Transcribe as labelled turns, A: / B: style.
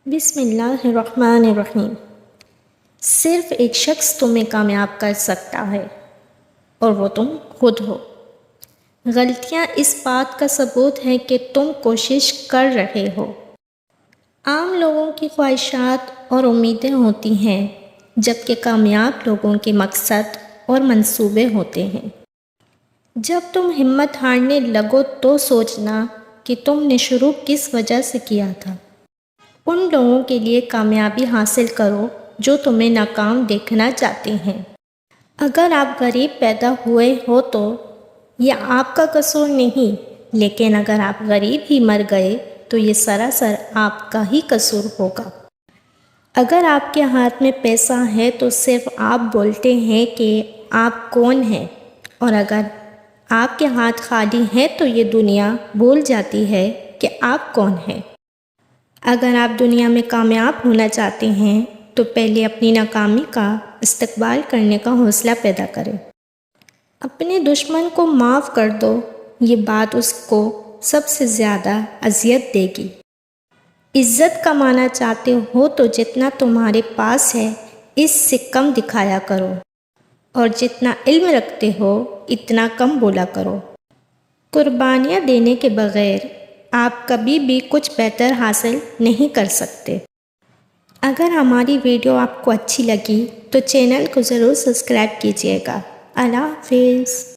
A: بسم اللہ الرحمن الرحیم۔ صرف ایک شخص تمہیں کامیاب کر سکتا ہے اور وہ تم خود ہو۔ غلطیاں اس بات کا ثبوت ہیں کہ تم کوشش کر رہے ہو۔ عام لوگوں کی خواہشات اور امیدیں ہوتی ہیں جبکہ کامیاب لوگوں کے مقصد اور منصوبے ہوتے ہیں۔ جب تم ہمت ہارنے لگو تو سوچنا کہ تم نے شروع کس وجہ سے کیا تھا۔ ان لوگوں کے لیے کامیابی حاصل کرو جو تمہیں ناکام دیکھنا چاہتے ہیں۔ اگر آپ غریب پیدا ہوئے ہو تو یہ آپ کا قصور نہیں، لیکن اگر آپ غریب ہی مر گئے تو یہ سراسر آپ کا ہی قصور ہوگا۔ اگر آپ کے ہاتھ میں پیسہ ہے تو صرف آپ بولتے ہیں کہ آپ کون ہیں، اور اگر آپ کے ہاتھ خالی ہیں تو یہ دنیا بھول جاتی ہے کہ آپ کون ہیں۔ اگر آپ دنیا میں کامیاب ہونا چاہتے ہیں تو پہلے اپنی ناکامی کا استقبال کرنے کا حوصلہ پیدا کریں۔ اپنے دشمن کو معاف کر دو، یہ بات اس کو سب سے زیادہ اذیت دے گی۔ عزت کمانا چاہتے ہو تو جتنا تمہارے پاس ہے اس سے کم دکھایا کرو، اور جتنا علم رکھتے ہو اتنا کم بولا کرو۔ قربانیاں دینے کے بغیر آپ کبھی بھی کچھ بہتر حاصل نہیں کر سکتے۔ اگر ہماری ویڈیو آپ کو اچھی لگی تو چینل کو ضرور سبسکرائب کیجیے گا۔ اللہ حافظ۔